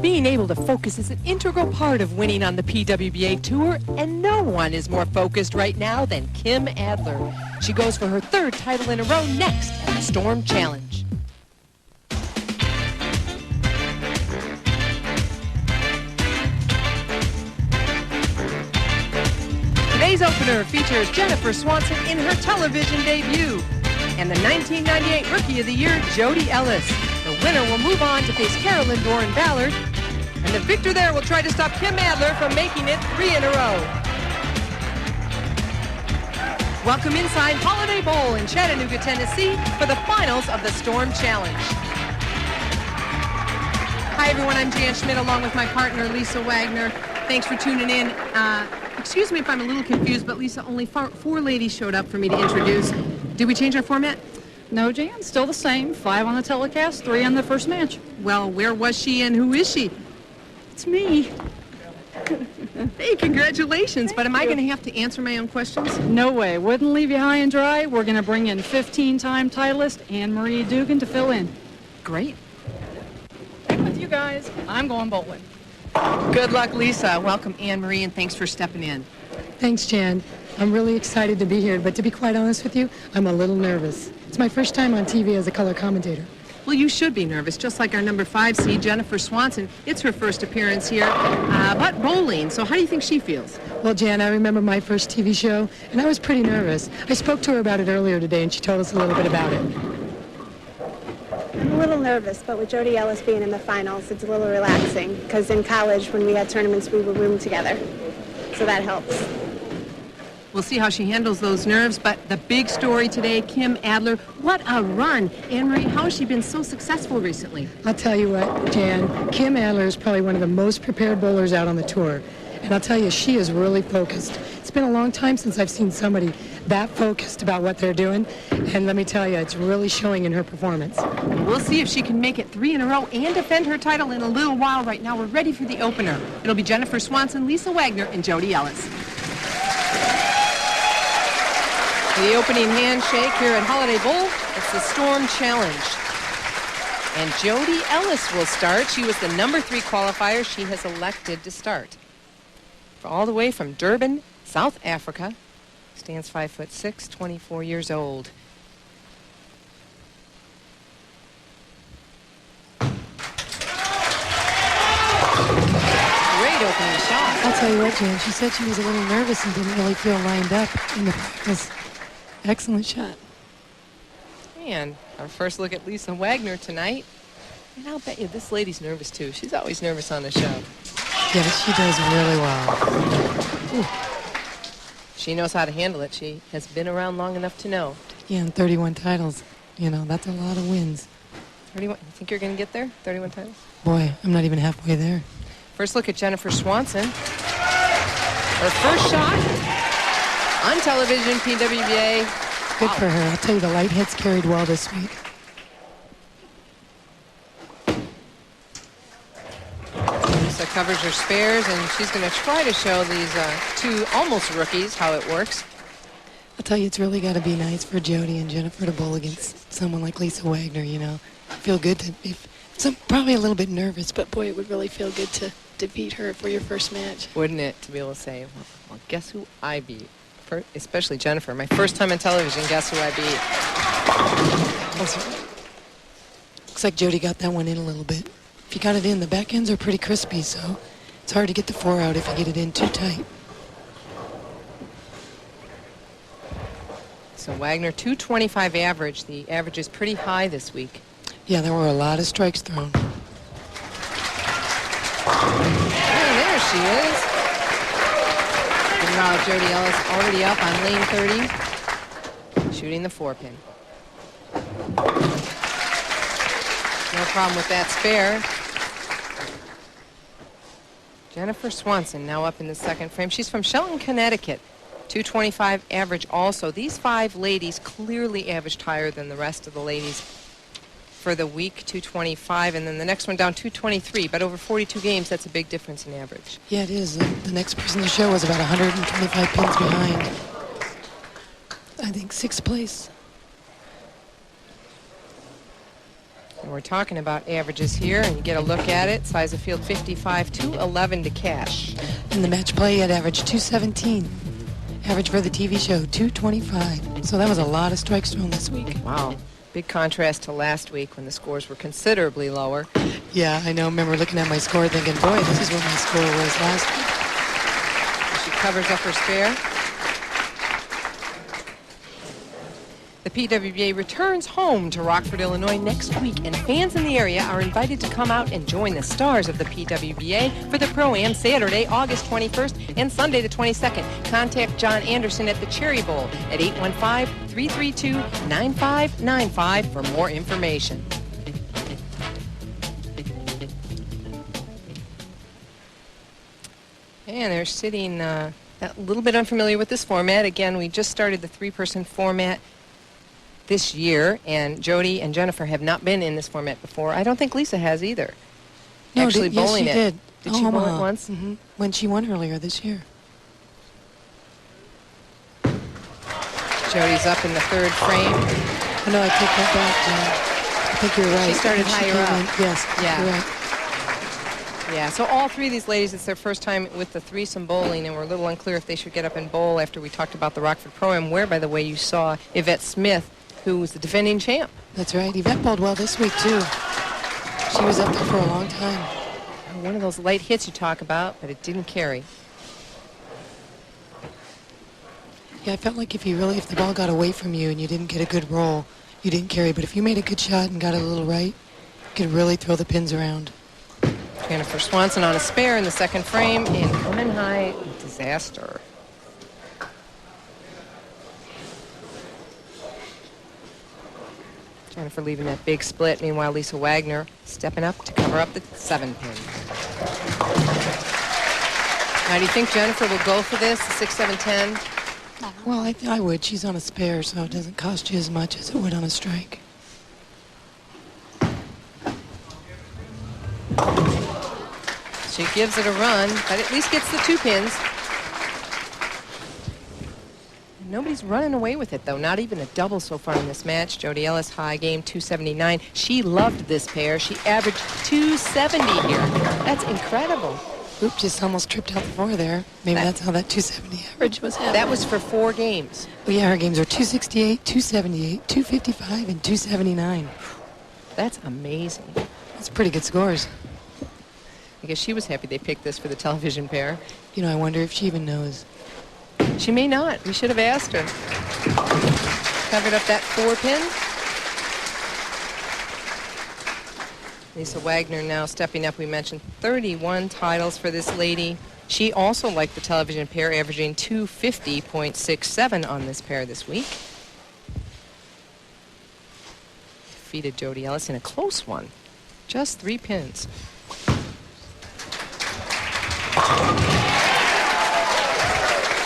Being able to focus is an integral part of winning on the PWBA Tour, and no one is more focused right now than Kim Adler. She goes for her third title in a row next at the Storm Challenge. Today's opener features Jennifer Swanson in her television debut, and the 1998 Rookie of the Year, Jodi Ellis. The winner will move on to face Carolyn Dorin-Ballard, and the victor there will try to stop Kim Adler from making it 3 in a row. Welcome inside Holiday Bowl in Chattanooga, Tennessee for the finals of the Storm Challenge. Hi everyone, I'm Jan Schmidt along with my partner Lisa Wagner. Thanks for tuning in. Excuse me if I'm a little confused, but Lisa, only four ladies showed up for me to introduce. Did we change our format? No, Jan, still the same. 5 on the telecast, 3 on the first match. Well, where was she and who is she? It's me. Hey, congratulations. But am I going to have to answer my own questions? No way. Wouldn't leave you high and dry. We're going to bring in 15-time titleist Anne-Marie Duggan to fill in. Great. With you guys, I'm going bowling. Good luck, Lisa. Welcome, Anne-Marie, and thanks for stepping in. Thanks, Jan. I'm really excited to be here, but to be quite honest with you, I'm a little nervous. It's my first time on TV as a color commentator. Well, you should be nervous, just like our number 5 seed, Jennifer Swanson. It's her first appearance here, but bowling. So how do you think she feels? Well, Jan, I remember my first TV show, and I was pretty nervous. I spoke to her about it earlier today, and she told us a little bit about it. I'm a little nervous, but with Jodi Ellis being in the finals, it's a little relaxing, because in college, when we had tournaments, we would room together. So that helps. We'll see how she handles those nerves, but the big story today, Kim Adler, what a run. Anne-Marie, how has she been so successful recently? I'll tell you what, Jan, Kim Adler is probably one of the most prepared bowlers out on the tour. And I'll tell you, she is really focused. It's been a long time since I've seen somebody that focused about what they're doing. And let me tell you, it's really showing in her performance. We'll see if she can make it 3 in a row and defend her title in a little while. Right now, we're ready for the opener. It'll be Jennifer Swanson, Lisa Wagner, and Jodi Ellis. The opening handshake here at Holiday Bowl, it's the Storm Challenge. And Jodi Ellis will start. She was the number 3 qualifier. She has elected to start. All the way from Durban, South Africa. Stands 5'6", 24 years old. Great opening shot. I'll tell you what, Jan, she said she was a little nervous and didn't really feel lined up in the practice. Excellent shot. And our first look at Lisa Wagner tonight. And I'll bet you this lady's nervous too. She's always nervous on the show. Yeah, but she does really well. Ooh. She knows how to handle it. She has been around long enough to know. Yeah, and 31 titles. You know, that's a lot of wins. 31. You think you're going to get there? 31 titles? Boy, I'm not even halfway there. First look at Jennifer Swanson. Her first shot on television, PWBA. Good for her. I'll tell you, the light hits carried well this week. Lisa covers her spares, and she's going to try to show these 2 almost rookies how it works. I'll tell you, it's really got to be nice for Jodi and Jennifer to bowl against someone like Lisa Wagner, you know. Feel good to be, probably a little bit nervous, but boy, it would really feel good to beat her for your first match. Wouldn't it, to be able to say, well, guess who I beat? Especially Jennifer. My first time on television, guess who I beat? Looks like Jodi got that one in a little bit. If you got it in, the back ends are pretty crispy, so it's hard to get the 4 out if you get it in too tight. So Wagner, 225 average. The average is pretty high this week. Yeah, there were a lot of strikes thrown. Oh, there she is. Meanwhile, Jodi Ellis already up on lane 30, shooting the 4-pin. No problem with that spare. Jennifer Swanson now up in the second frame. She's from Shelton, Connecticut. 225 average also. These 5 ladies clearly averaged higher than the rest of the ladies for the week, 225, and then the next one down 223. But over 42 games, that's a big difference in average. Yeah, it is. The next person to show was about 125 pins behind. I think 6th place. And we're talking about averages here, and you get a look at it. Size of field 55, 211 to cash. In the match play, it averaged 217. Average for the TV show, 225. So that was a lot of strikes thrown this week. Wow. Big contrast to last week when the scores were considerably lower. Yeah, I know. I remember looking at my score thinking, boy, this is what my score was last week. She covers up her spare. The PWBA returns home to Rockford, Illinois next week, and fans in the area are invited to come out and join the stars of the PWBA for the Pro-Am Saturday, August 21st and Sunday the 22nd. Contact John Anderson at the Cherry Bowl at 815-332-9595 for more information. And they're sitting a little bit unfamiliar with this format. Again, we just started the three-person format this year, and Jodi and Jennifer have not been in this format before. I don't think Lisa has either. No, Actually bowling yes, she did. Did she bowl it once? Mm-hmm. When she won earlier this year. Jodi's up in the third frame. Oh, no, I take that back, Jen. I think you're right. She started higher up. Yes, Yeah. you're right. Yeah, so all three of these ladies, it's their first time with the threesome bowling, and we're a little unclear if they should get up and bowl after we talked about the Rockford Pro-Am, where, by the way, you saw Yvette Smith, who was the defending champ. That's right. Yvette bowled well this week, too. She was up there for a long time. One of those light hits you talk about, but it didn't carry. Yeah, I felt like if the ball got away from you and you didn't get a good roll, you didn't carry. But if you made a good shot and got it a little right, you could really throw the pins around. Jennifer Swanson on a spare in the second frame, and coming high, disaster. Jennifer leaving that big split. Meanwhile, Lisa Wagner stepping up to cover up the 7 pin. Now, do you think Jennifer will go for this, the 6-7-10? Well, I would. She's on a spare, so it doesn't cost you as much as it would on a strike. She gives it a run, but at least gets the 2 pins. Nobody's running away with it, though. Not even a double so far in this match. Jodi Ellis, high game, 279. She loved this pair. She averaged 270 here. That's incredible. Oop, just almost tripped out the 4 there. Maybe that's how that 270 average was happening. That was for 4 games. Well, yeah, her games are 268, 278, 255, and 279. That's amazing. That's pretty good scores. I guess she was happy they picked this for the television pair. You know, I wonder if she even knows. She may not. We should have asked her. Covered up that 4 pin. Lisa Wagner now stepping up. We mentioned 31 titles for this lady. She also liked the television pair, averaging 250.67 on this pair this week. Defeated Jodi Ellis in a close one. Just 3 pins.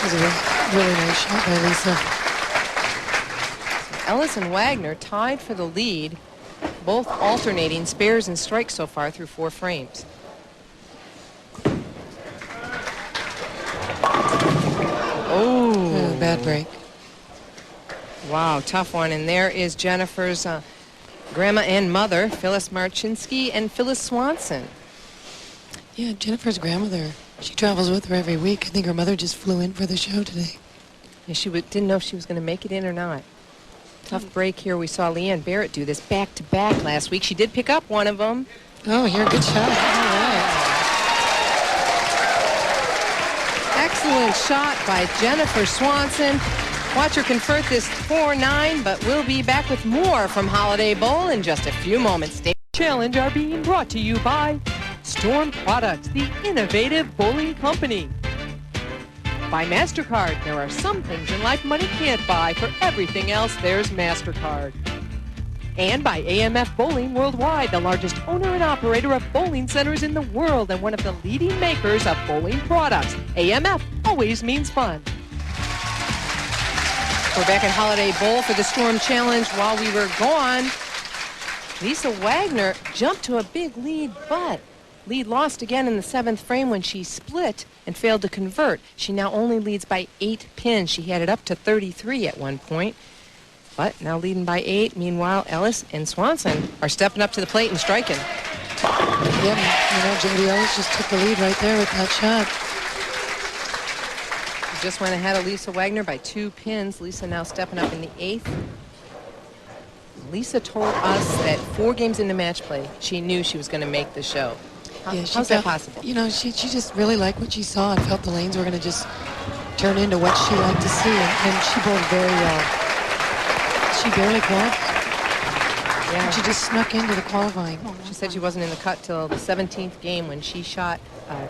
That was a really nice shot by Lisa. Ellis and Wagner tied for the lead, both alternating spares and strikes so far through 4 frames. Oh, bad break. Wow, tough one. And there is Jennifer's grandma and mother, Phyllis Marchinsky and Phyllis Swanson. Yeah, Jennifer's grandmother. She travels with her every week. I think her mother just flew in for the show today. Yeah, she didn't know if she was going to make it in or not. Tough break here. We saw Leanne Barrett do this back-to-back last week. She did pick up one of them. Oh, here, good shot. All right. Excellent shot by Jennifer Swanson. Watch her convert this 4-9, but we'll be back with more from Holiday Bowl in just a few moments. State Challenge are being brought to you by Storm Products, the innovative bowling company. By MasterCard, there are some things in life money can't buy. For everything else, there's MasterCard. And by AMF Bowling Worldwide, the largest owner and operator of bowling centers in the world and one of the leading makers of bowling products. AMF always means fun. We're back in Holiday Bowl for the Storm Challenge. While we were gone, Lisa Wagner jumped to a big lead, but lead lost again in the 7th frame when she split and failed to convert. She now only leads by 8 pins. She had it up to 33 at one point. but now leading by 8. Meanwhile, Ellis and Swanson are stepping up to the plate and striking. Yeah, Jodi Ellis just took the lead right there with that shot. She just went ahead of Lisa Wagner by 2 pins. Lisa now stepping up in the 8th. Lisa told us that 4 games into match play, she knew she was going to make the show. How's that possible? She just really liked what she saw and felt the lanes were going to just turn into what she liked to see, and she bowled very well. She barely qualified. Yeah. She just snuck into the qualifying. She said she wasn't in the cut till the 17th game when she shot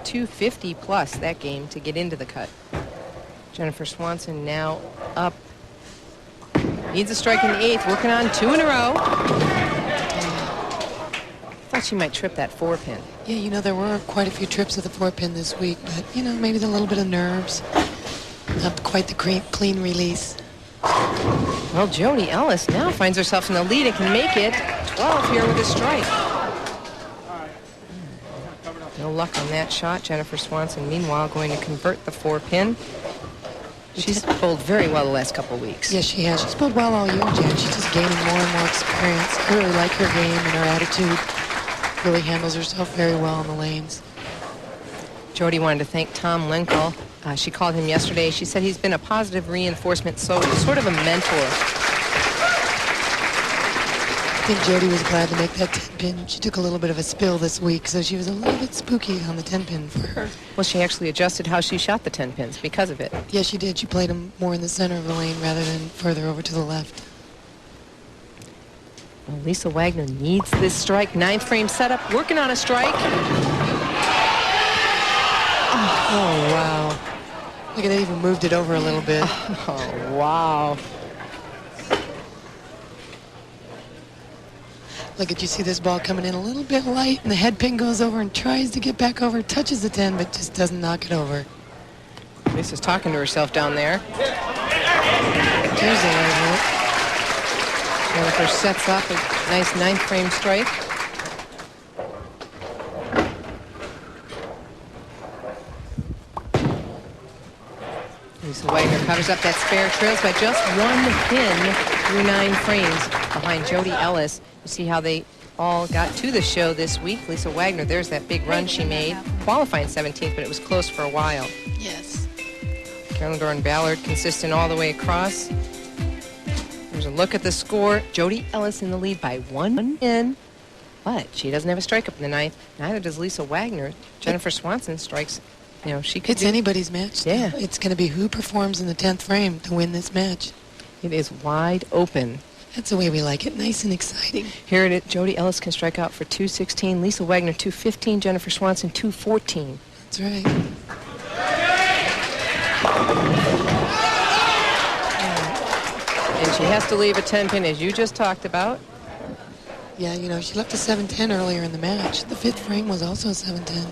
250 plus that game to get into the cut. Jennifer Swanson now up. Needs a strike in the 8th, working on 2 in a row. Thought she might trip that 4-pin. Yeah, there were quite a few trips of the 4-pin this week, but, maybe a little bit of nerves. Not quite the clean release. Well, Jodi Ellis now finds herself in the lead and can make it 12 here with a strike. No luck on that shot. Jennifer Swanson, meanwhile, going to convert the 4-pin. She's bowled very well the last couple of weeks. Yes, she has. She's bowled well all year, Jen. She's just gaining more and more experience. I really like her game and her attitude. Really handles herself very well on the lanes. Jodi wanted to thank Tom Lenkel. She called him yesterday. She said he's been a positive reinforcement, so sort of a mentor. I think Jodi was glad to make that 10-pin. She took a little bit of a spill this week, so she was a little bit spooky on the 10-pin for her. Well, she actually adjusted how she shot the 10 pins because of it. Yeah, she did. She played them more in the center of the lane rather than further over to the left. Well, Lisa Wagner needs this strike. 9th frame setup, working on a strike. Oh, wow. Look at that, even moved it over a little bit. Oh, wow. Look at, you see this ball coming in a little bit light, and the head pin goes over and tries to get back over, touches the 10, but just doesn't knock it over. Lisa's talking to herself down there. There's the right hit. Jennifer sets up a nice 9th frame strike. Lisa Wagner covers up that spare, trails by just 1 pin through 9 frames behind Jodi Ellis. You see how they all got to the show this week. Lisa Wagner, there's that big run she made, qualifying 17th, but it was close for a while. Yes. Carolyn Dorin-Ballard consistent all the way across. There's a look at the score. Jodi Ellis in the lead by 1 pin, but she doesn't have a strike up in the 9th. Neither does Lisa Wagner. Jennifer Swanson strikes. She could. It's anybody's match. Yeah. It's going to be who performs in the 10th frame to win this match. It is wide open. That's the way we like it. Nice and exciting. Here it is. Jodi Ellis can strike out for 216. Lisa Wagner 215. Jennifer Swanson 214. That's right. And she has to leave a 10-pin, as you just talked about. Yeah, she left a 7-10 earlier in the match. The 5th frame was also a 7-10.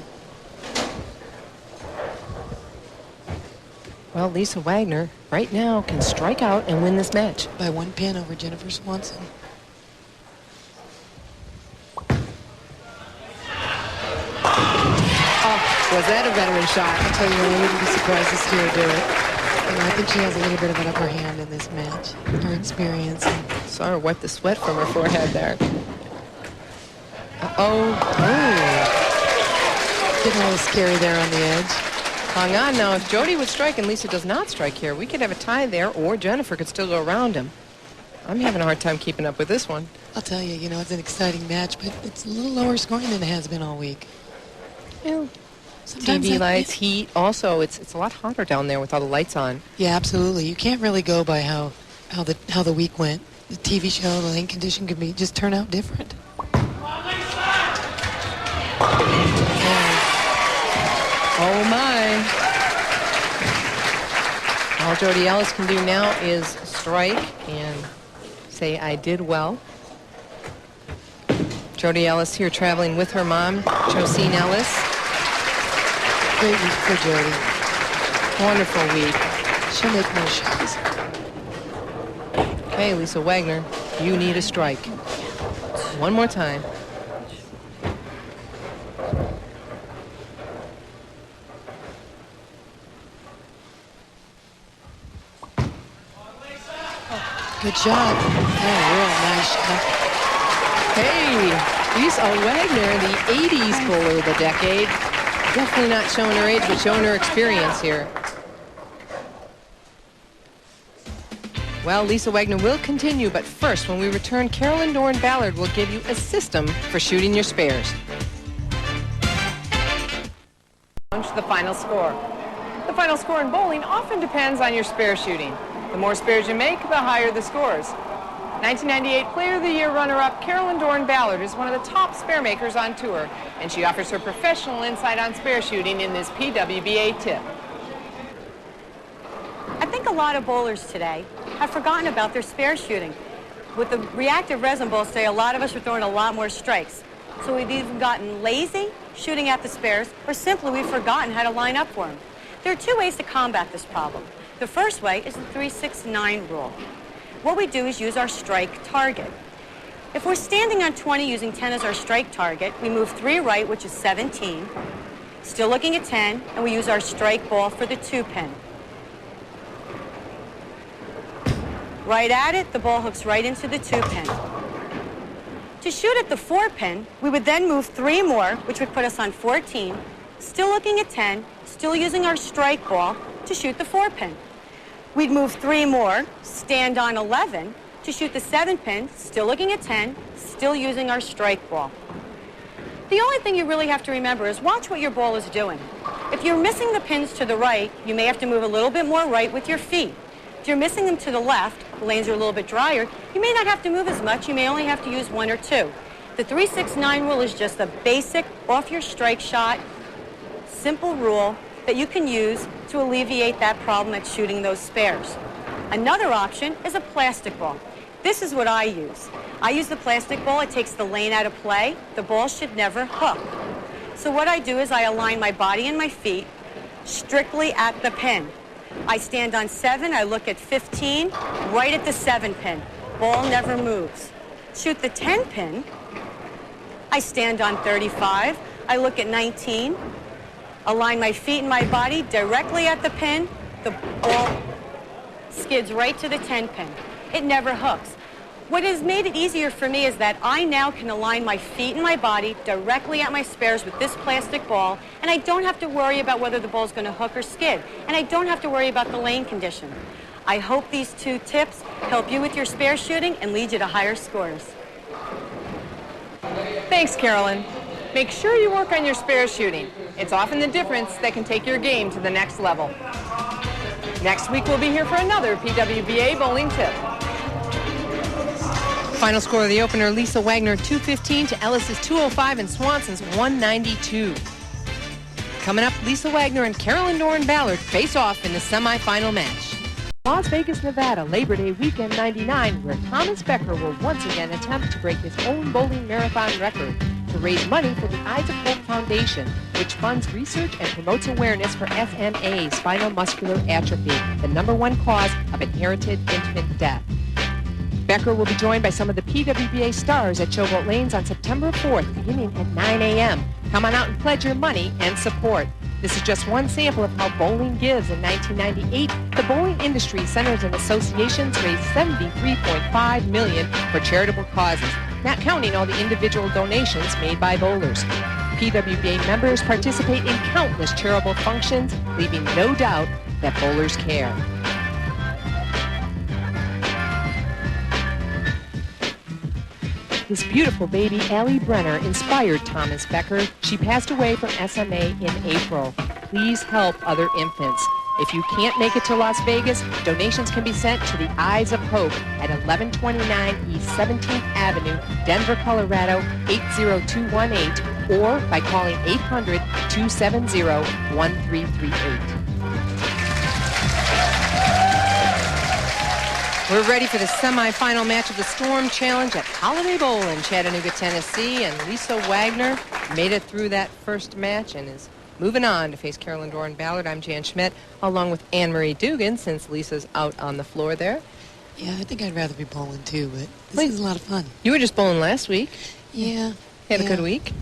Well, Lisa Wagner right now can strike out and win this match. By 1 pin over Jennifer Swanson. Oh, was that a veteran shot? I'll tell you what, I wouldn't be surprised to see her do it. I think she has a little bit of an upper hand in this match. Her experience. Saw her wipe the sweat from her forehead there. Oh. Getting a little scary there on the edge. Hung on now. If Jodi would strike and Lisa does not strike here, we could have a tie there, or Jennifer could still go around him. I'm having a hard time keeping up with this one. I'll tell you, it's an exciting match, but it's a little lower scoring than it has been all week. Well, TV lights, heat. Also, it's a lot hotter down there with all the lights on. Yeah, absolutely. You can't really go by how the week went. The TV show, the lane condition could just turn out different. Oh my. All Jodi Ellis can do now is strike and say, I did well. Jodi Ellis here traveling with her mom, Josine Ellis. Great week for Jodi. Wonderful week. She'll make more shots. Okay, Lisa Wagner, you need a strike. One more time. Good job. Oh, real nice shot. Hey, Lisa Wagner, the 80s bowler of the decade. Definitely not showing her age, but showing her experience here. Well, Lisa Wagner will continue, but first, when we return, Carolyn Dorin-Ballard will give you a system for shooting your spares. The final score. The final score in bowling often depends on your spare shooting. The more spares you make, the higher the scores. 1998 Player of the Year runner-up Carolyn Dorin-Ballard is one of the top spare makers on tour, and she offers her professional insight on spare shooting in this PWBA tip. I think a lot of bowlers today have forgotten about their spare shooting. With the reactive resin bowls today, a lot of us are throwing a lot more strikes. So we've either gotten lazy shooting at the spares, or simply we've forgotten how to line up for them. There are two ways to combat this problem. The first way is the 3-6-9 rule. What we do is use our strike target. If we're standing on 20 using 10 as our strike target, we move 3 right, which is 17, still looking at 10, and we use our strike ball for the 2-pin. Right at it, the ball hooks right into the 2-pin. To shoot at the 4-pin, we would then move 3 more, which would put us on 14, still looking at 10, still using our strike ball to shoot the 4-pin. We'd move 3 more, stand on 11, to shoot the 7-pin, still looking at 10, still using our strike ball. The only thing you really have to remember is watch what your ball is doing. If you're missing the pins to the right, you may have to move a little bit more right with your feet. If you're missing them to the left, the lanes are a little bit drier, you may not have to move as much, you may only have to use 1 or 2. The 3-6-9 rule is just a basic, off your strike shot, simple rule that you can use to alleviate that problem at shooting those spares. Another option is a plastic ball. This is what I use. I use the plastic ball, it takes the lane out of play, the ball should never hook. So what I do is I align my body and my feet strictly at the pin. I stand on 7, I look at 15, right at the 7-pin. Ball never moves. Shoot the 10-pin, I stand on 35, I look at 19, align my feet and my body directly at the pin, the ball skids right to the 10-pin. It never hooks. What has made it easier for me is that I now can align my feet and my body directly at my spares with this plastic ball, and I don't have to worry about whether the ball's going to hook or skid, and I don't have to worry about the lane condition. I hope these 2 tips help you with your spare shooting and lead you to higher scores. Thanks, Carolyn. Make sure you work on your spare shooting. It's often the difference that can take your game to the next level. Next week, we'll be here for another PWBA bowling tip. Final score of the opener, Lisa Wagner 215 to Ellis's 205 and Swanson's 192. Coming up, Lisa Wagner and Carolyn Dorin-Ballard face off in the semifinal match. Las Vegas, Nevada, Labor Day weekend 99, where Thomas Becker will once again attempt to break his own bowling marathon record to raise money for the Eyes of Hope Foundation, which funds research and promotes awareness for SMA, spinal muscular atrophy, the #1 cause of inherited infant death. Becker will be joined by some of the PWBA stars at Showboat Lanes on September 4th, beginning at 9 a.m. Come on out and pledge your money and support. This is just one sample of how bowling gives. In 1998, the Bowling Industry Centers and Associations raised $73.5 million for charitable causes, not counting all the individual donations made by bowlers. PWBA members participate in countless charitable functions, leaving no doubt that bowlers care. This beautiful baby, Allie Brenner, inspired Thomas Becker. She passed away from SMA in April. Please help other infants. If you can't make it to Las Vegas, donations can be sent to the Eyes of Hope at 1129 East 17th Avenue, Denver, Colorado, 80218, or by calling 800-270-1338. We're ready for the semifinal match of the Storm Challenge at Holiday Bowl in Chattanooga, Tennessee. And Lisa Wagner made it through that first match and is moving on to face Carolyn Dorin-Ballard. I'm Jan Schmidt, along with Anne-Marie Duggan, since Lisa's out on the floor there. Yeah, I think I'd rather be bowling too, but this is a lot of fun. You were just bowling last week. Yeah. Had a good week. Ooh,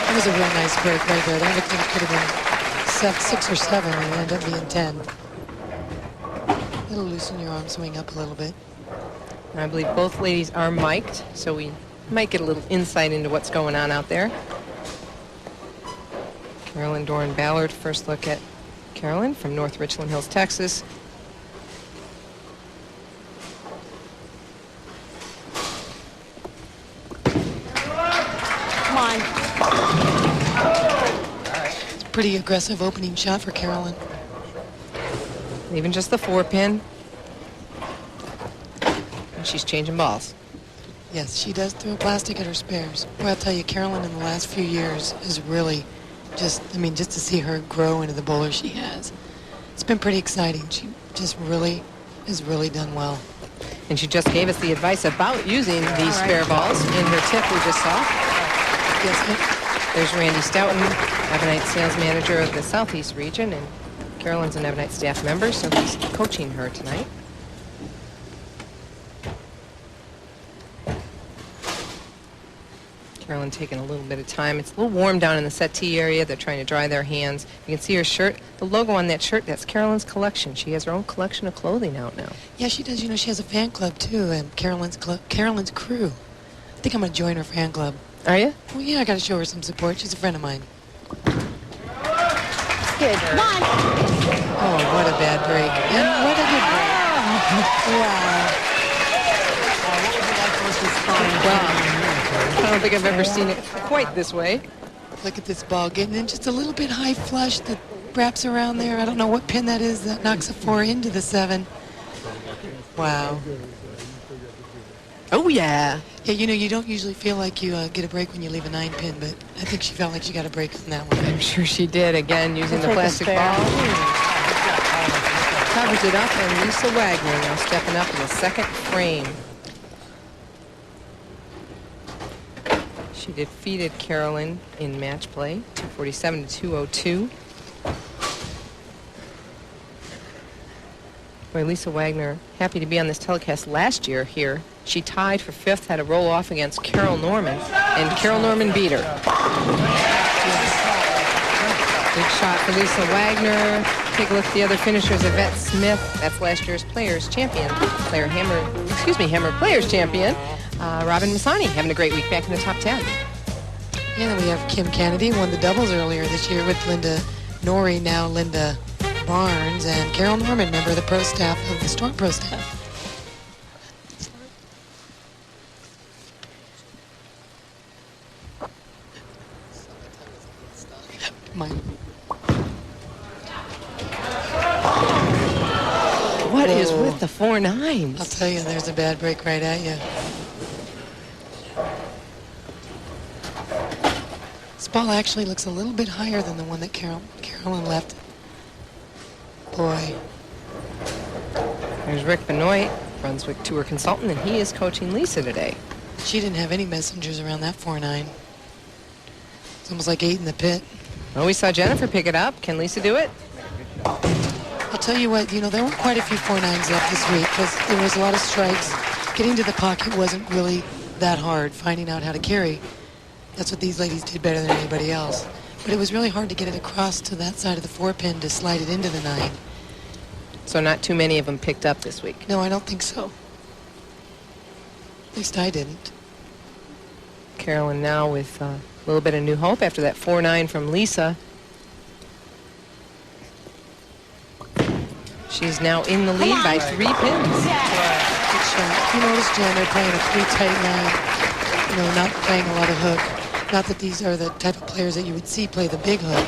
that was a real nice break right there. That could have been 6 or 7, and it ended up being 10. It'll loosen your arm swing up a little bit. And I believe both ladies are mic'd, so we might get a little insight into what's going on out there. Carolyn Dorin-Ballard, first look at Carolyn from North Richland Hills, Texas. Come on. It's a pretty aggressive opening shot for Carolyn. Even just the 4-pin. And she's changing balls. Yes, she does throw plastic at her spares. Well, I'll tell you, Carolyn in the last few years is really just to see her grow into the bowler she has. It's been pretty exciting. She just really has really done well. And she just gave us the advice about using these spare balls in her tip we just saw. Yes, There's Randy Stoughton, Ebonite sales manager of the Southeast region, and Carolyn's an Ebonite staff member, so he's coaching her tonight. Carolyn taking a little bit of time. It's a little warm down in the settee area. They're trying to dry their hands. You can see her shirt. The logo on that shirt, that's Carolyn's collection. She has her own collection of clothing out now. yeah, she does. You know, she has a fan club too, and Carolyn's Crew. I think I'm going to join her fan club. Are you? Well, yeah, I got to show her some support. She's a friend of mine. Good. Come on. Oh, what a bad break. And what a good break. Wow. I don't think I've ever seen it quite this way. Look at this ball getting in just a little bit high flush that wraps around there. I don't know what pin that is that knocks a 4 into the 7. Wow. Oh, yeah. Yeah, you know, you don't usually feel like you get a break when you leave a 9 pin, but I think she felt like she got a break on that one. I'm sure she did, again, using the plastic ball. Covers it up, and Lisa Wagner now stepping up in the second frame. She defeated Carolyn in match play, 247 to 202. Boy, Lisa Wagner, happy to be on this telecast last year here. She tied for 5th, had a roll off against Carol Norman, and Carol Norman beat her. Big shot for Lisa Wagner. Take a look at the other finishers. Yvette Smith, that's last year's Players Champion. Hammer Players Champion. Robin Masani having a great week back in the top 10. And then we have Kim Kennedy, won the doubles earlier this year with Linda Norrie, now Linda Barnes, and Carol Norman, member of the pro staff of the Storm Pro staff. What is with the 4 9s? I'll tell you, there's a bad break right at you. This ball actually looks a little bit higher than the one that Carolyn left. Boy. There's Rick Benoit, Brunswick Tour consultant, and he is coaching Lisa today. She didn't have any messengers around that 4-9. It's almost like 8 in the pit. Well, we saw Jennifer pick it up. Can Lisa do it? I'll tell you what, you know, there were quite a few 4-9s up this week because there was a lot of strikes. Getting to the pocket wasn't really that hard, finding out how to carry. That's what these ladies did better than anybody else. But it was really hard to get it across to that side of the 4-pin to slide it into the 9. So not too many of them picked up this week. No, I don't think so. At least I didn't. Carolyn now with a little bit of new hope after that 4-9 from Lisa. She's now in the lead by 3 pins. Good shot. You notice, Jen, they're playing a pretty tight line. You know, not playing a lot of hook. Not that these are the type of players that you would see play the big hook,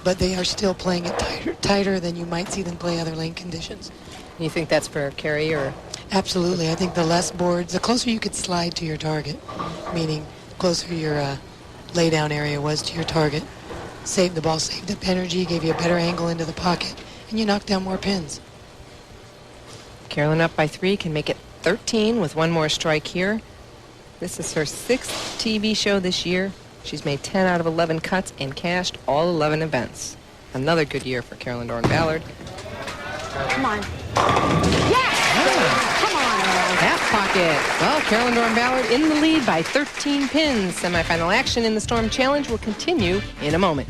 but they are still playing it tighter than you might see them play other lane conditions. You think that's for carry or? Absolutely. I think the less boards, the closer you could slide to your target, meaning the closer your lay down area was to your target, the ball saved up energy, gave you a better angle into the pocket, and you knocked down more pins. Carolyn up by 3, can make it 13 with one more strike here. This is her 6th TV show this year. She's made 10 out of 11 cuts and cashed all 11 events. Another good year for Carolyn Dorin-Ballard. Come on. Yes! Come on. Half pocket. Well, Carolyn Dorin-Ballard in the lead by 13 pins. Semifinal action in the Storm Challenge will continue in a moment.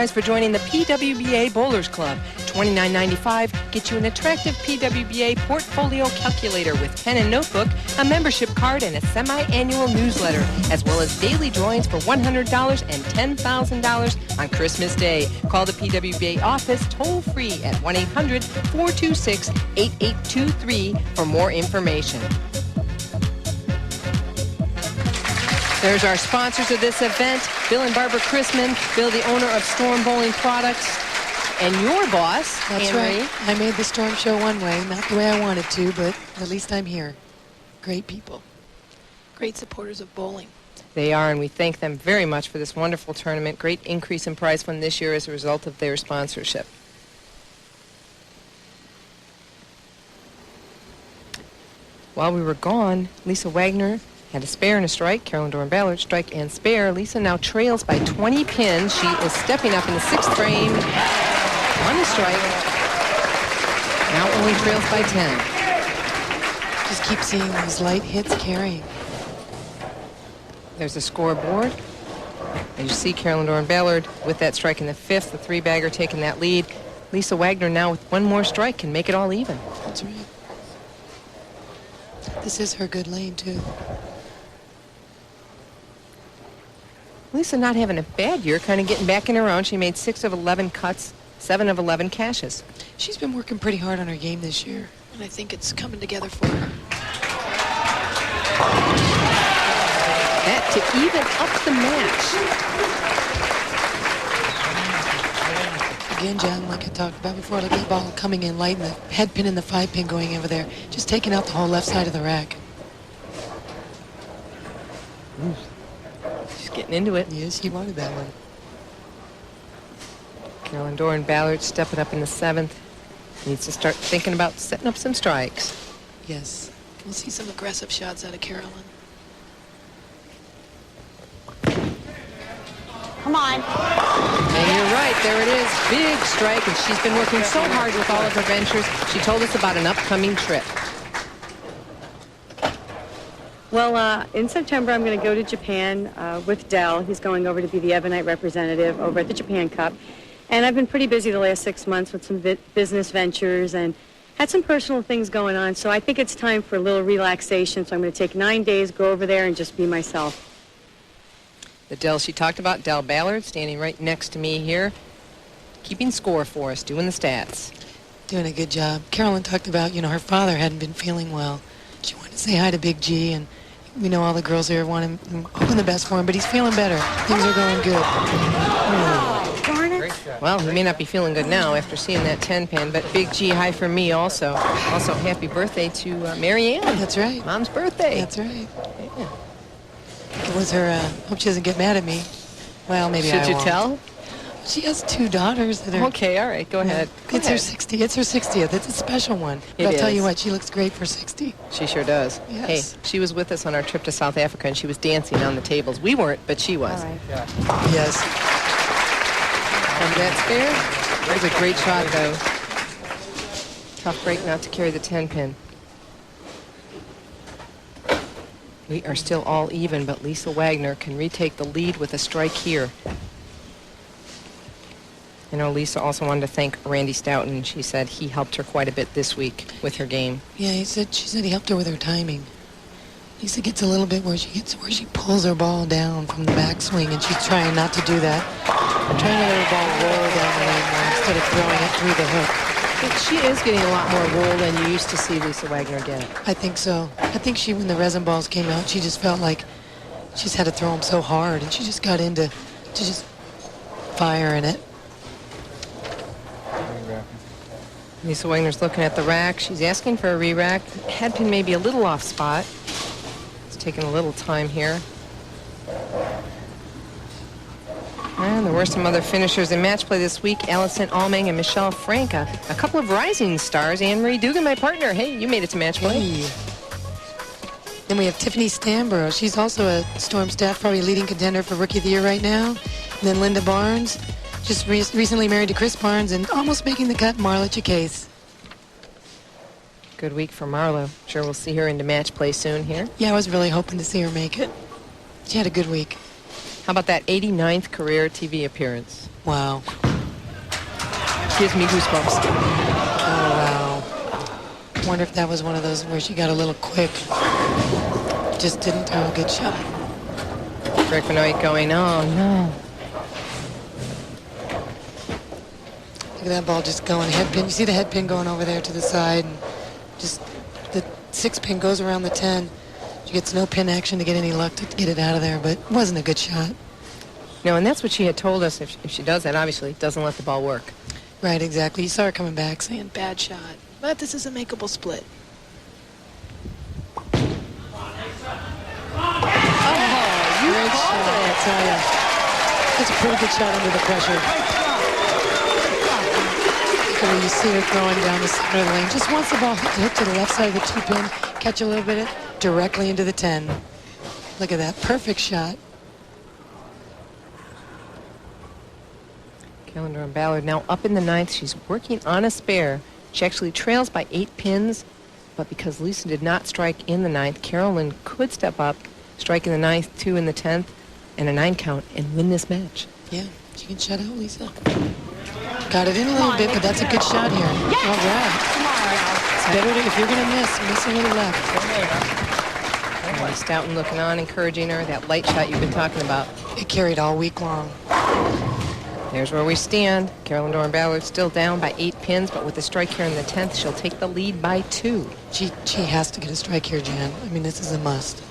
prize for joining the PWBA Bowlers Club. $29.95 gets you an attractive PWBA portfolio calculator with pen and notebook, a membership card, and a semi-annual newsletter, as well as daily drawings for $100 and $10,000 on Christmas Day. Call the PWBA office toll-free at 1-800-426-8823 for more information. There's our sponsors of this event, Bill and Barbara Chrisman. Bill, the owner of Storm Bowling Products, and your boss, That's Anne-Marie. right. I made the Storm show one way, not the way I wanted to, but at least I'm here. Great people. Great supporters of bowling. They are, and we thank them very much for this wonderful tournament. Great increase in prize fund this year as a result of their sponsorship. While we were gone, Lisa Wagner had a spare and a strike. Carolyn Dorin-Ballard, strike and spare. Lisa now trails by 20 pins. She is stepping up in the 6th frame on the strike. Now only trails by 10. Just keep seeing those light hits carrying. There's the scoreboard. As you see, Carolyn Dorin-Ballard with that strike in the 5th, the 3-bagger taking that lead. Lisa Wagner now with one more strike can make it all even. That's right. This is her good lane, too. Lisa not having a bad year, kind of getting back in her own. She made 6 of 11 cuts, 7 of 11 cashes. She's been working pretty hard on her game this year, and I think it's coming together for her. That to even up the match. Again, John, like I talked about before, look at the ball coming in light and the head pin and the 5 pin going over there. Just taking out the whole left side of the rack. She's getting into it. Yes, he wanted that one. Carolyn Dorin-Ballard stepping up in the 7th. Needs to start thinking about setting up some strikes. Yes. We'll see some aggressive shots out of Carolyn. Come on. And you're right, there it is. Big strike, and she's been working so hard with all of her ventures. She told us about an upcoming trip. Well, in September, I'm going to go to Japan with Dell. He's going over to be the Ebonite representative over at the Japan Cup. And I've been pretty busy the last 6 months with some business ventures and had some personal things going on. So I think it's time for a little relaxation. So I'm going to take 9 days, go over there, and just be myself. The Dell she talked about, Dell Ballard, standing right next to me here, keeping score for us, doing the stats. Doing a good job. Carolyn talked about, her father hadn't been feeling well. She wanted to say hi to Big G, and we know all the girls there want him, hoping the best for him, but he's feeling better. Things are going good. Darn it. Well, he may not be feeling good now after seeing that 10-pin, but Big G high for me also. Also, happy birthday to Mary Ann. That's right. Mom's birthday. That's right. Yeah. It was her, hope she doesn't get mad at me. Well, maybe I won't. Should you tell? She has 2 daughters that are... Okay, all right, go ahead. It's her 60th. It's her 60th. It's a special one. But I'll tell you what, she looks great for 60. She sure does. Yes. Hey, she was with us on our trip to South Africa, and she was dancing on the tables. We weren't, but she was. All right. Yes. Remember that spare? That was a great shot, though. Tough break not to carry the 10-pin. We are still all even, but Lisa Wagner can retake the lead with a strike here. You know, Lisa also wanted to thank Randy Stoughton. She said he helped her quite a bit this week with her game. Yeah, she said he helped her with her timing. Lisa gets a little bit where she pulls her ball down from the backswing, and she's trying not to do that. Trying to let her ball roll down the lane more instead of throwing it through the hook. But she is getting a lot more roll than you used to see Lisa Wagner get. I think so. I think when the resin balls came out, she just felt like she just had to throw them so hard, and she just got into just fire in it. Lisa Wagner's looking at the rack. She's asking for a re-rack. Head pin may be a little off spot. It's taking a little time here. And there were some other finishers in match play this week. Allison Alming and Michelle Franca. A couple of rising stars. Anne-Marie Duggan, my partner. Hey, you made it to match play. Hey. Then we have Tiffany Stamborough. She's also a Storm staff, probably a leading contender for Rookie of the Year right now. And then Linda Barnes, just recently married to Chris Barnes and almost making the cut, Marla Chicase. Good week for Marla. Sure we'll see her into match play soon here. Yeah, I was really hoping to see her make it. She had a good week. How about that 89th career TV appearance? Wow. Gives me goosebumps. Oh, wow. Wonder if that was one of those where she got a little quick. Just didn't throw a good shot. Rick Benoit going, oh, no. Look at that ball just going head pin. You see the head pin going over there to the side, and just the 6 pin goes around the 10. She gets no pin action to get any luck to get it out of there, but it wasn't a good shot. No, and that's what she had told us. If she does that, obviously, doesn't let the ball work. Right, exactly. You saw her coming back saying, bad shot. But this is a makeable split. Oh, you Great called shot, it. I tell you. That's a pretty good shot under the pressure. Look at her, you see her throwing down the center of the lane. Just wants the ball hit to the left side of the 2 pin, catch a little bit of it, directly into the 10. Look at that. Perfect shot. Carolyn Dorin-Ballard now up in the 9th. She's working on a spare. She actually trails by 8 pins, but because Lisa did not strike in the 9th, Carolyn could step up, strike in the 9th, 2 in the 10th, and a 9 count, and win this match. Yeah, she can shut out Lisa. Got it in a little bit, but that's a good shot here. Yes. All right. It's better to, if you're going to miss a little left. And Stoughton looking on, encouraging her. That light shot you've been talking about. It carried all week long. There's where we stand. Carolyn Dorin-Ballard still down by 8 pins, but with a strike here in the 10th, she'll take the lead by 2. She has to get a strike here, Jan. I mean, this is a must.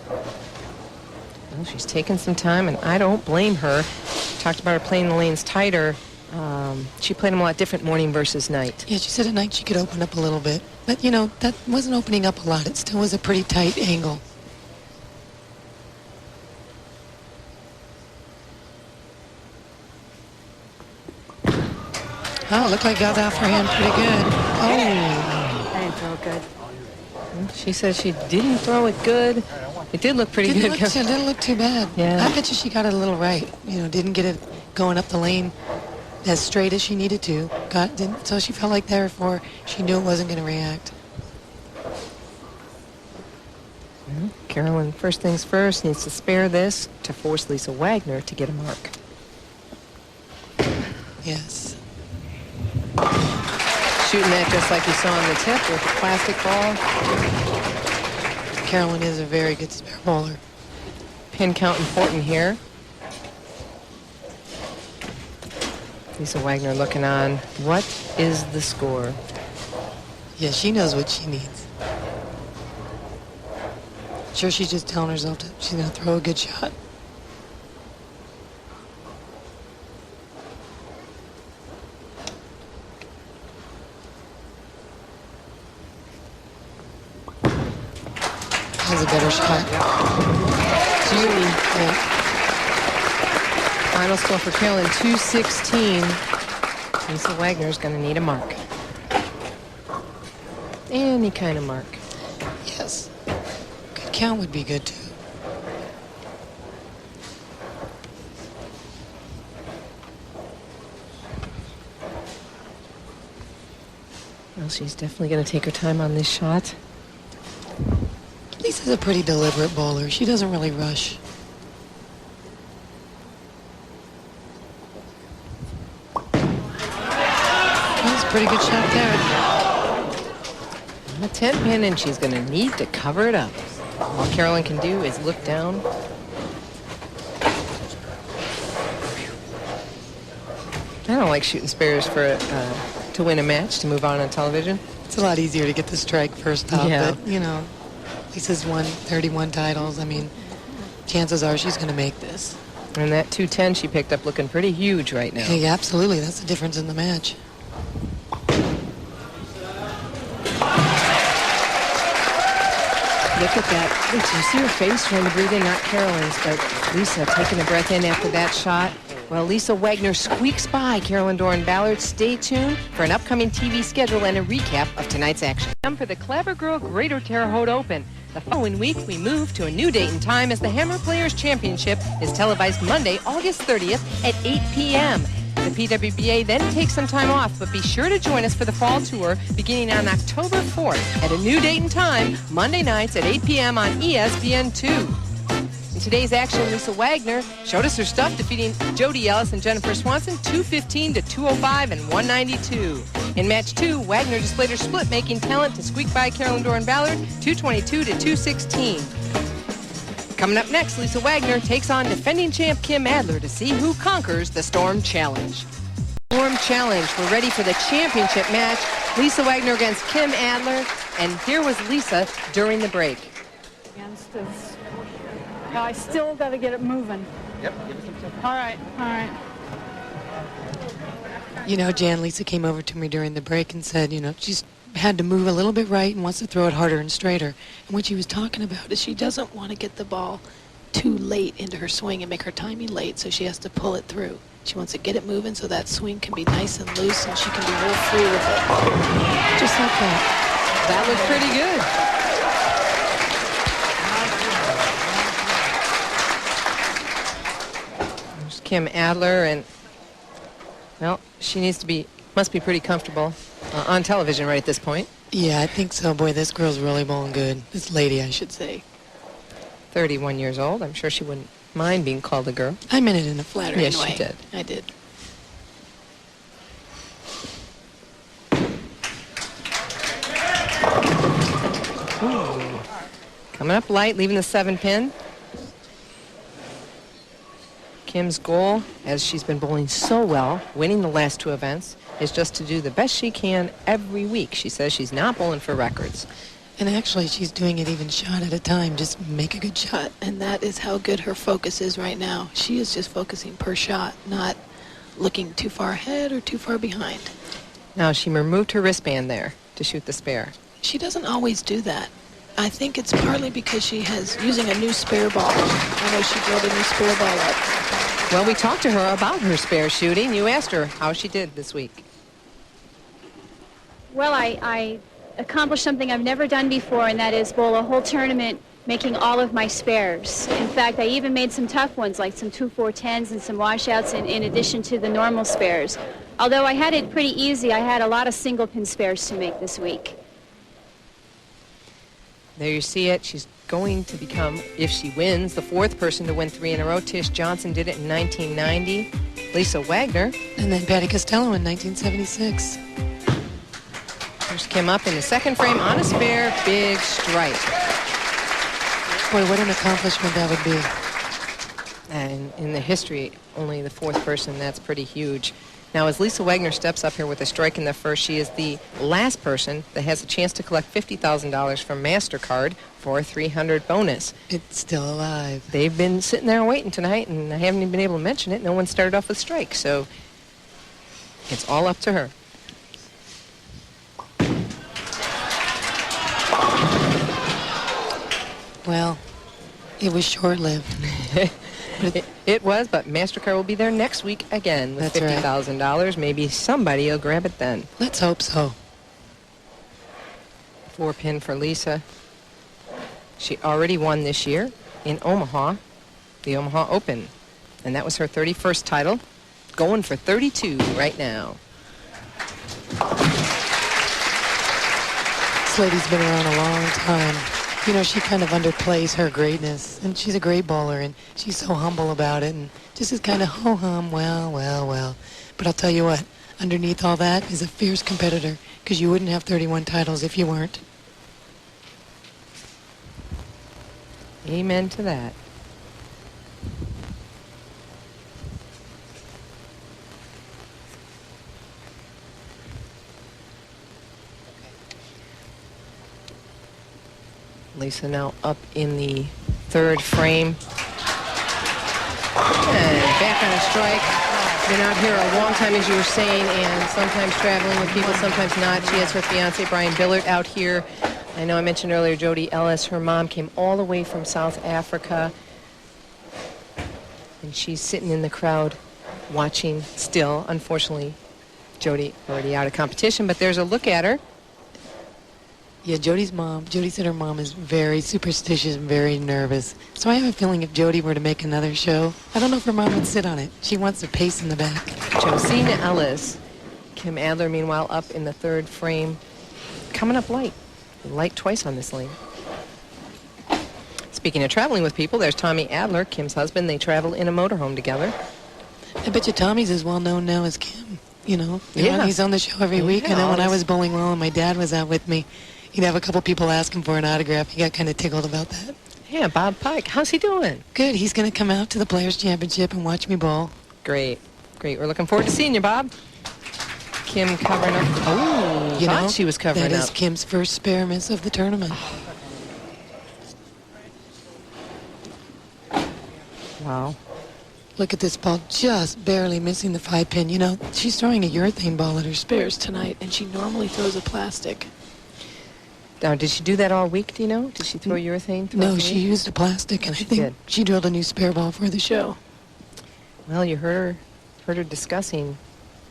Well, she's taken some time, and I don't blame her. Talked about her playing the lanes tighter. She played them a lot different morning versus night. Yeah, she said at night she could open up a little bit. But, you know, that wasn't opening up a lot. It still was a pretty tight angle. Oh, looked like got off her hand pretty good. Oh. I didn't throw it good. She said she didn't throw it good. It did look pretty good. Didn't look too bad. Yeah. I bet you she got it a little right. You know, didn't get it going up the lane as straight as she needed to. So she felt like therefore she knew it wasn't going to react. Carolyn, first things first, needs to spare this to force Lisa Wagner to get a mark. Yes. Shooting that just like you saw on the tip with the plastic ball. Carolyn is a very good spare bowler. Pin count important here. Lisa Wagner looking on. What is the score? Yeah, she knows what she needs. Sure, she's just telling herself that she's going to throw a good shot. Has a better shot. Jodi. Yeah. Final score for Carolyn, 216. Lisa Wagner's going to need a mark. Any kind of mark. Yes. Good count would be good, too. Well, she's definitely going to take her time on this shot. Lisa's a pretty deliberate bowler. She doesn't really rush. That's a pretty good shot there. On the 10 pin, and she's going to need to cover it up. All Carolyn can do is look down. I don't like shooting spares for to win a match, to move on television. It's a lot easier to get the strike first off, Yeah. but, you know, Lisa's won 31 titles. I mean, chances are she's going to make this. And that 210 she picked up looking pretty huge right now. Hey, absolutely. That's the difference in the match. Look at that. Look, you see her face trying to breathe in, not Carolyn's, but Lisa taking a breath in after that shot. Well, Lisa Wagner squeaks by Carolyn Dorin-Ballard. Stay tuned for an upcoming TV schedule and a recap of tonight's action. Time for the Clever Girl Greater Terre Haute Open. The following week, we move to a new date and time as the Hammer Players Championship is televised Monday, August 30th at 8 p.m. The PWBA then takes some time off, but be sure to join us for the fall tour beginning on October 4th at a new date and time, Monday nights at 8 p.m. on ESPN2. In today's action, Lisa Wagner showed us her stuff, defeating Jodi Ellis and Jennifer Swanson 215 to 205 and 192. In match 2, Wagner displayed her split-making talent to squeak by Carolyn Dorin-Ballard 222 to 216. Coming up next, Lisa Wagner takes on defending champ Kim Adler to see who conquers the Storm Challenge. Storm Challenge. We're ready for the championship match. Lisa Wagner against Kim Adler. And here was Lisa during the break. Against us. I still got to get it moving. Yep, give us some time. All right, all right. You know, Jan, Lisa came over to me during the break and said, you know, she's had to move a little bit right and wants to throw it harder and straighter. And what she was talking about is she doesn't want to get the ball too late into her swing and make her timing late, so she has to pull it through. She wants to get it moving so that swing can be nice and loose and she can be real free with it. Just like that. That was pretty good. There's Kim Adler, and, well, she must be pretty comfortable on television right at this point. Yeah, I think so. Boy, this girl's really bowling good. This lady, I should say. 31 years old. I'm sure she wouldn't mind being called a girl. I meant it in a flattering way. Yes, she did. I did. Ooh. Coming up light, leaving the 7-pin. Kim's goal, as she's been bowling so well, winning the last 2 events, is just to do the best she can every week. She says she's not bowling for records. And actually, she's doing it even shot at a time. Just make a good shot. And that is how good her focus is right now. She is just focusing per shot, not looking too far ahead or too far behind. Now, she removed her wristband there to shoot the spare. She doesn't always do that. I think it's partly because she has using a new spare ball. I know she drilled a new spare ball up. Well, we talked to her about her spare shooting. You asked her how she did this week. Well, I accomplished something I've never done before, and that is bowl a whole tournament making all of my spares. In fact, I even made some tough ones, like some 2-4-10s and some washouts in addition to the normal spares. Although I had it pretty easy, I had a lot of single pin spares to make this week. There you see it. She's going to become, if she wins, the 4th person to win 3 in a row. Tish Johnson did it in 1990. Lisa Wagner. And then Patty Costello in 1976. Here's Kim up in the 2nd frame on a spare, big strike. Boy, what an accomplishment that would be. And in the history, only the 4th person, that's pretty huge. Now, as Lisa Wagner steps up here with a strike in the 1st, she is the last person that has a chance to collect $50,000 from MasterCard for a $300 bonus. It's still alive. They've been sitting there waiting tonight, and I haven't even been able to mention it. No one started off with strike, so it's all up to her. Well, it was short-lived. It was, but MasterCard will be there next week again with $50,000. Right. Maybe somebody will grab it then. Let's hope so. 4-pin for Lisa. She already won this year in Omaha, the Omaha Open. And that was her 31st title. Going for 32 right now. This lady's been around a long time. You know, she kind of underplays her greatness, and she's a great bowler, and she's so humble about it, and just is kind of ho-hum, well. But I'll tell you what, underneath all that is a fierce competitor, because you wouldn't have 31 titles if you weren't. Amen to that. Lisa now up in the 3rd frame. And back on a strike. Been out here a long time, as you were saying, and sometimes traveling with people, sometimes not. She has her fiance, Brian Billard, out here. I know I mentioned earlier Jodi Ellis. Her mom came all the way from South Africa. And she's sitting in the crowd watching still. Unfortunately, Jodi already out of competition, but there's a look at her. Yeah, Jodi said her mom is very superstitious and very nervous. So I have a feeling if Jodi were to make another show, I don't know if her mom would sit on it. She wants to pace in the back. Josina Ellis. Kim Adler, meanwhile, up in the 3rd frame. Coming up light. Light twice on this lane. Speaking of traveling with people, there's Tommy Adler, Kim's husband. They travel in a motorhome together. I bet you Tommy's as well known now as Kim. Yeah. He's on the show every week. Yeah, And then when I was bowling well and my dad was out with me, he'd have a couple people ask him for an autograph. He got kind of tickled about that. Yeah, Bob Pike. How's he doing? Good. He's going to come out to the Players' Championship and watch me bowl. Great. We're looking forward to seeing you, Bob. Kim covering up. Oh, thought she was covering up. That is Kim's first spare miss of the tournament. Wow. Look at this ball, just barely missing the 5-pin. She's throwing a urethane ball at her spares tonight, and she normally throws a plastic. Now, did she do that all week, do you know? Did she throw urethane throughout No, the she week? used a plastic, and I think did. she drilled a new spare ball for the show. Well, you heard her discussing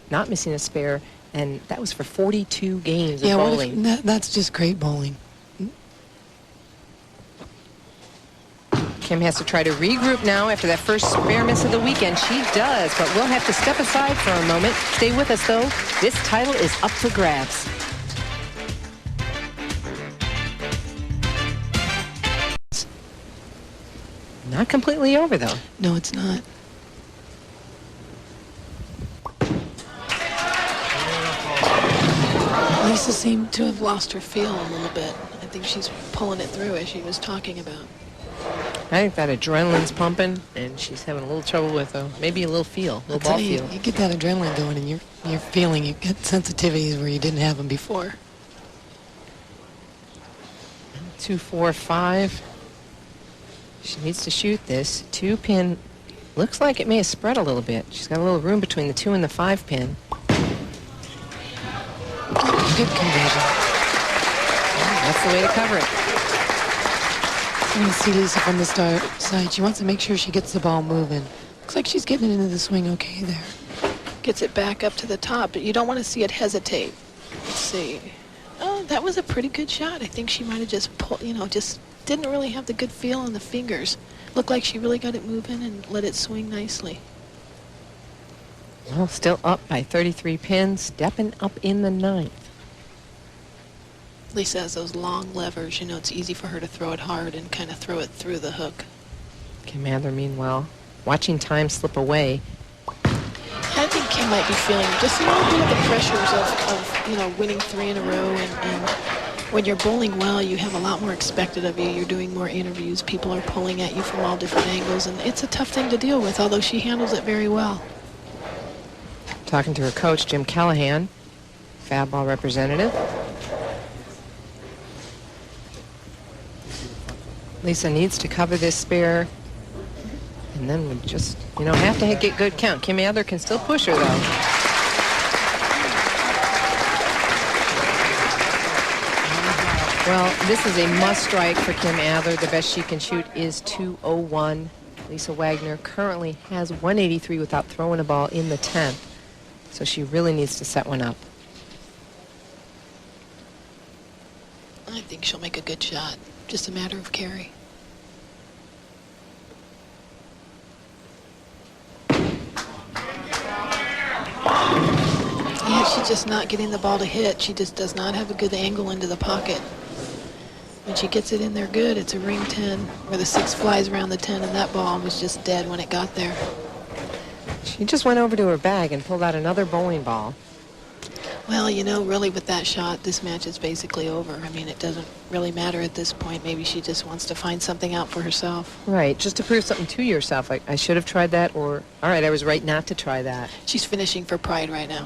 not missing a spare, and that was for 42 games of bowling. That's just great bowling. Kim has to try to regroup now after that first spare miss of the weekend. She does, but we'll have to step aside for a moment. Stay with us, though. This title is up for grabs. Not completely over, though. No, it's not. Lisa seemed to have lost her feel a little bit. I think she's pulling it through as she was talking about. I think that adrenaline's pumping, and she's having a little trouble with maybe a little ball feel. You get that adrenaline going, and you're feeling, you get sensitivities where you didn't have them before. 2, 4, 5. She needs to shoot this 2-pin. Looks like it may have spread a little bit. She's got a little room between the 2 and the 5-pin. Good conversion. That's the way to cover it. I'm going to see Lisa from the start side. She wants to make sure she gets the ball moving. Looks like she's getting it into the swing okay there. Gets it back up to the top, but you don't want to see it hesitate. Let's see. Oh, that was a pretty good shot. I think she might have just pulled, just didn't really have the good feel on the fingers. Looked like she really got it moving and let it swing nicely. Well, still up by 33 pins, stepping up in the 9th. Lisa has those long levers. It's easy for her to throw it hard and kind of throw it through the hook. Kim Adler, meanwhile, watching time slip away. I think Kim might be feeling just a little bit of the pressures of winning 3 in a row. And when you're bowling well, you have a lot more expected of you. You're doing more interviews. People are pulling at you from all different angles. And it's a tough thing to deal with, although she handles it very well. Talking to her coach, Jim Callahan, Fab Ball representative. Lisa needs to cover this spare, and then we just, have to get good count. Kim Adler can still push her, though. Well, this is a must strike for Kim Adler. The best she can shoot is 201. Lisa Wagner currently has 183 without throwing a ball in the 10th, so she really needs to set one up. I think she'll make a good shot. Just a matter of carry. Yeah, she's just not getting the ball to hit. She just does not have a good angle into the pocket. When she gets it in there good, it's a ring 10 where the 6 flies around the 10, and that ball was just dead when it got there. She just went over to her bag and pulled out another bowling ball. Well, really with that shot, this match is basically over. I mean, it doesn't really matter at this point. Maybe she just wants to find something out for herself. Right, just to prove something to yourself. Like, I should have tried that, or, all right, I was right not to try that. She's finishing for pride right now.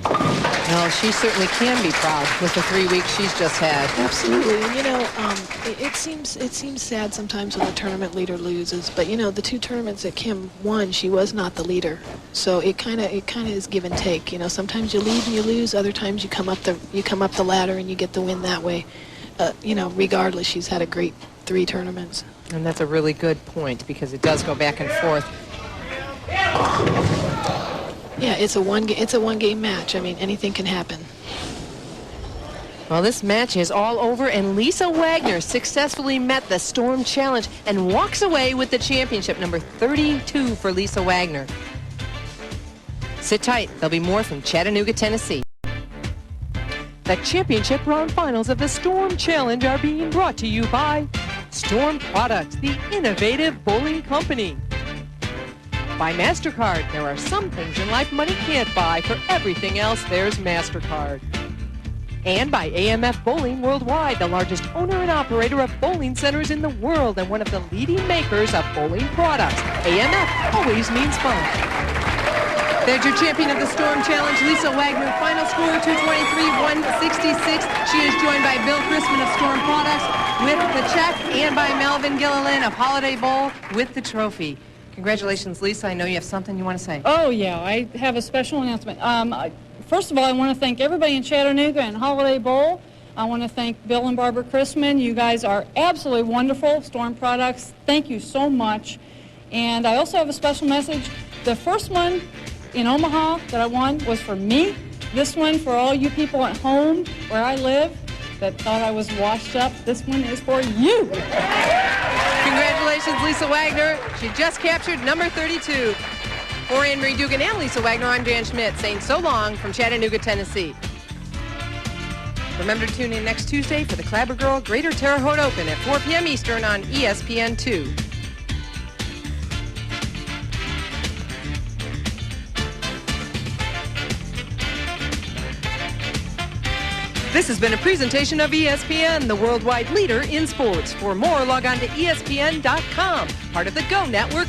Well, she certainly can be proud with the 3 weeks she's just had. Absolutely. And, it seems sad sometimes when the tournament leader loses. But, the 2 tournaments that Kim won, she was not the leader. So it kind of is give and take. Sometimes you lead and you lose. Other times you come up the ladder and you get the win that way. Regardless, she's had a great 3 tournaments. And that's a really good point because it does go back and forth. Yeah, it's a one-game match. I mean, anything can happen. Well, this match is all over, and Lisa Wagner successfully met the Storm Challenge and walks away with the championship, number 32 for Lisa Wagner. Sit tight. There'll be more from Chattanooga, Tennessee. The championship round finals of the Storm Challenge are being brought to you by Storm Products, the innovative bowling company. By MasterCard, there are some things in life money can't buy. For everything else, there's MasterCard. And by AMF Bowling Worldwide, the largest owner and operator of bowling centers in the world and one of the leading makers of bowling products. AMF always means fun. There's your champion of the Storm Challenge, Lisa Wagner. Final score, 223-166. She is joined by Bill Chrisman of Storm Products with the check and by Melvin Gilliland of Holiday Bowl with the trophy. Congratulations, Lisa. I know you have something you want to say. Oh, yeah, I have a special announcement. First of all, I want to thank everybody in Chattanooga and Holiday Bowl. I want to thank Bill and Barbara Chrisman. You guys are absolutely wonderful. Storm Products, thank you so much. And I also have a special message. The first one in Omaha that I won was for me. This one for all you people at home where I live that thought I was washed up. This one is for you. Congratulations, Lisa Wagner. She just captured number 32. For Anne-Marie Duggan and Lisa Wagner, I'm Dan Schmidt saying so long from Chattanooga, Tennessee. Remember to tune in next Tuesday for the Clabber Girl Greater Terre Haute Open at 4 p.m. Eastern on ESPN2. This has been a presentation of ESPN, the worldwide leader in sports. For more, log on to ESPN.com, part of the Go Network.